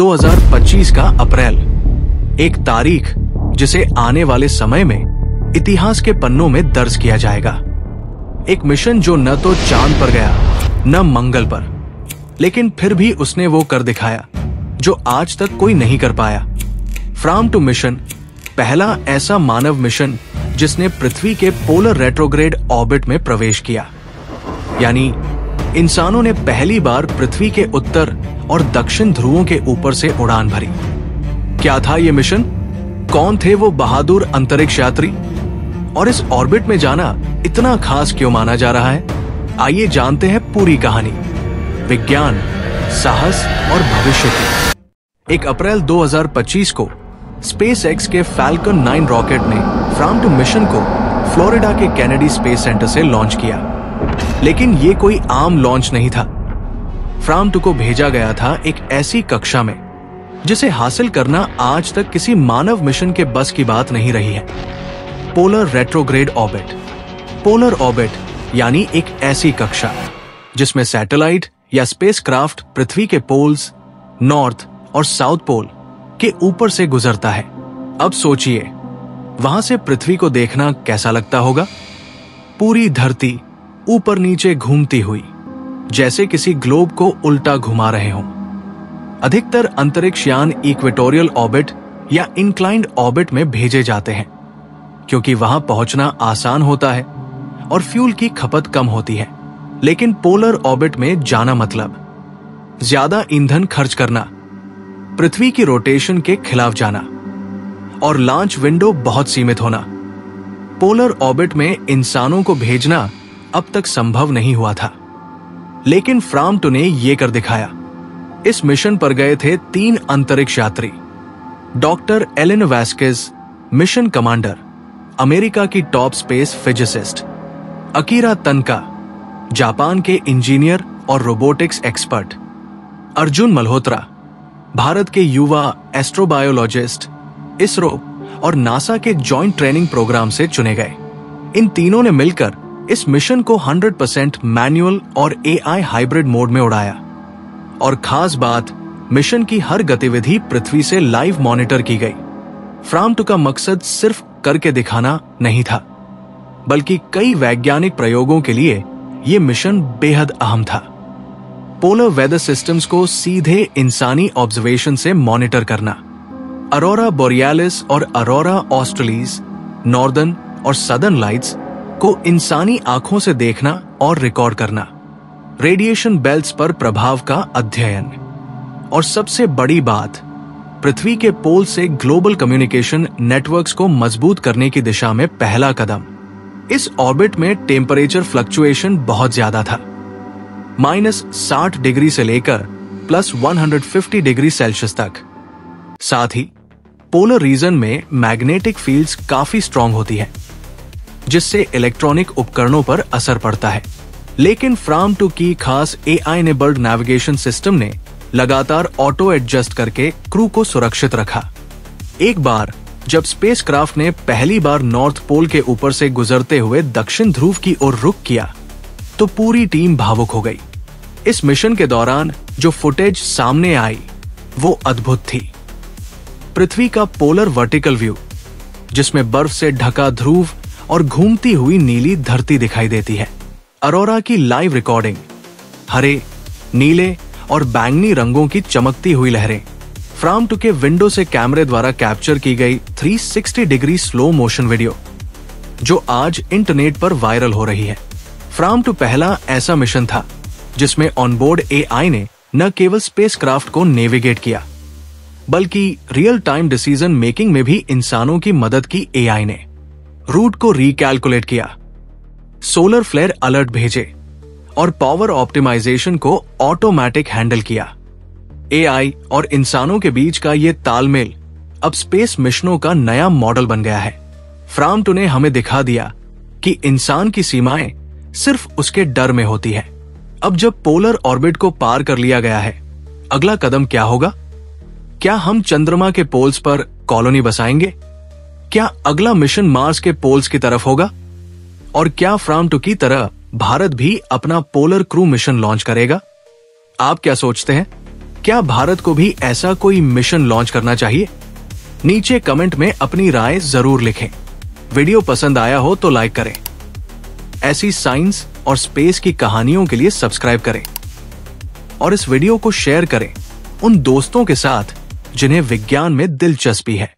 2025 का अप्रैल, एक तारीख जिसे आने वाले समय में इतिहास के पन्नों में दर्ज किया जाएगा। एक मिशन जो न तो चांद पर गया न मंगल पर, लेकिन फिर भी उसने वो कर दिखाया जो आज तक कोई नहीं कर पाया। फ्राम टू मिशन, पहला ऐसा मानव मिशन जिसने पृथ्वी के पोलर रेट्रोग्रेड ऑर्बिट में प्रवेश किया, यानी इंसानों ने पहली बार पृथ्वी के उत्तर और दक्षिण ध्रुवों के ऊपर से उड़ान भरी। क्या था ये मिशन? कौन थे वो बहादुर अंतरिक्ष यात्री? और इस ऑर्बिट में जाना इतना खास क्यों माना जा रहा है? आइए जानते हैं पूरी कहानी, विज्ञान, साहस और भविष्य की। 1 अप्रैल 2025 को स्पेस एक्स के फैल्कन 9 रॉकेट ने फ्राम टू मिशन को फ्लोरिडा के केनेडी स्पेस सेंटर से लॉन्च किया। लेकिन ये कोई आम लॉन्च नहीं था। फ्राम टू को भेजा गया था एक ऐसी कक्षा में जिसे हासिल करना आज तक किसी मानव मिशन के बस की बात नहीं रही है। Polar retrograde orbit. Polar orbit यानी एक ऐसी कक्षा जिसमें सैटेलाइट या स्पेसक्राफ्ट पृथ्वी के पोल्स, नॉर्थ और साउथ पोल के ऊपर से गुजरता है। अब सोचिए, वहां से पृथ्वी को देखना कैसा लगता होगा? पूरी धरती ऊपर नीचे घूमती हुई, जैसे किसी ग्लोब को उल्टा घुमा रहे हों। अधिकतर अंतरिक्ष यान इक्वेटोरियल ऑर्बिट या इंक्लाइंड ऑर्बिट में भेजे जाते हैं, क्योंकि वहां पहुंचना आसान होता है और फ्यूल की खपत कम होती है। लेकिन पोलर ऑर्बिट में जाना मतलब ज्यादा ईंधन खर्च करना, पृथ्वी की रोटेशन के खिलाफ जाना और लॉन्च विंडो बहुत सीमित होना। पोलर ऑर्बिट में इंसानों को भेजना अब तक संभव नहीं हुआ था, लेकिन फ्राम टू ने यह कर दिखाया। इस मिशन पर गए थे 3 अंतरिक्ष यात्री, doctor Ellen Vasquez, mission commander, America की top space physicist, Akira Tanaka, Japan के इंजीनियर और रोबोटिक्स एक्सपर्ट, अर्जुन मल्होत्रा, भारत के युवा एस्ट्रोबायोलॉजिस्ट, इसरो और नासा के जॉइंट ट्रेनिंग प्रोग्राम से चुने गए। इन तीनों ने मिलकर इस मिशन को 100% मैनुअल और AI हाइब्रिड मोड में उड़ाया। और खास बात, मिशन की हर गतिविधि पृथ्वी से लाइव मॉनिटर की गई। फ्राम टू का मकसद सिर्फ करके दिखाना नहीं था, बल्कि कई वैज्ञानिक प्रयोगों के लिए यह मिशन बेहद अहम था। पोलर वेदर सिस्टम्स को सीधे इंसानी ऑब्जर्वेशन से मॉनिटर करना, अरोरा बोरियालिस और अरोरा ऑस्ट्रेलिस, नॉर्दर्न और सदर्न लाइट्स को इंसानी आंखों से देखना और रिकॉर्ड करना, रेडिएशन बेल्ट्स पर प्रभाव का अध्ययन, और सबसे बड़ी बात, पृथ्वी के पोल से ग्लोबल कम्युनिकेशन नेटवर्क्स को मजबूत करने की दिशा में पहला कदम। इस ऑर्बिट में टेम्परेचर फ्लक्चुएशन बहुत ज्यादा था, -60 डिग्री से लेकर +150 डिग्री सेल्सियस तक। साथ ही पोलर रीजन में मैग्नेटिक फील्ड्स काफी स्ट्रॉन्ग होती है, जिससे इलेक्ट्रॉनिक उपकरणों पर असर पड़ता है। लेकिन फ्राम टू की खास AI इनेबल्ड नेविगेशन सिस्टम ने लगातार ऑटो एडजस्ट करके क्रू को सुरक्षित रखा। एक बार जब स्पेसक्राफ्ट ने पहली बार नॉर्थ पोल के ऊपर से गुजरते हुए दक्षिण ध्रुव की ओर रुख किया, तो पूरी टीम भावुक हो गई। इस मिशन के दौरान जो फुटेज सामने आई वो अद्भुत थी। पृथ्वी का पोलर वर्टिकल व्यू, जिसमें बर्फ से ढका ध्रुव और घूमती हुई नीली धरती दिखाई देती है। अरोरा की लाइव रिकॉर्डिंग, हरे, नीले और बैंगनी रंगों की चमकती हुई लहरें, फ्राम टू के विंडो से कैमरे द्वारा कैप्चर की गई 360 डिग्री स्लो मोशन वीडियो, जो आज इंटरनेट पर वायरल हो रही है। फ्राम टू पहला ऐसा मिशन था जिसमें ऑनबोर्ड AI ने न केवल स्पेसक्राफ्ट को नेविगेट किया, बल्कि रियल टाइम डिसीजन मेकिंग में भी इंसानों की मदद की। AI ने रूट को रिकैलकुलेट किया, सोलर फ्लेयर अलर्ट भेजे और पावर ऑप्टिमाइजेशन को ऑटोमेटिक हैंडल किया। AI और इंसानों के बीच का ये तालमेल अब स्पेस मिशनों का नया मॉडल बन गया है। फ्राम टू ने हमें दिखा दिया कि इंसान की सीमाएं सिर्फ उसके डर में होती है। अब जब पोलर ऑर्बिट को पार कर लिया गया है, अगला कदम क्या होगा? क्या हम चंद्रमा के पोल्स पर कॉलोनी बसाएंगे? क्या अगला मिशन मार्स के पोल्स की तरफ होगा? और क्या फ्राम टू की तरह भारत भी अपना पोलर क्रू मिशन लॉन्च करेगा? आप क्या सोचते हैं? क्या भारत को भी ऐसा कोई मिशन लॉन्च करना चाहिए? नीचे कमेंट में अपनी राय जरूर लिखें। वीडियो पसंद आया हो तो लाइक करें। ऐसी साइंस और स्पेस की कहानियों के लिए सब्सक्राइब करें और इस वीडियो को शेयर करें उन दोस्तों के साथ जिन्हें विज्ञान में दिलचस्पी है।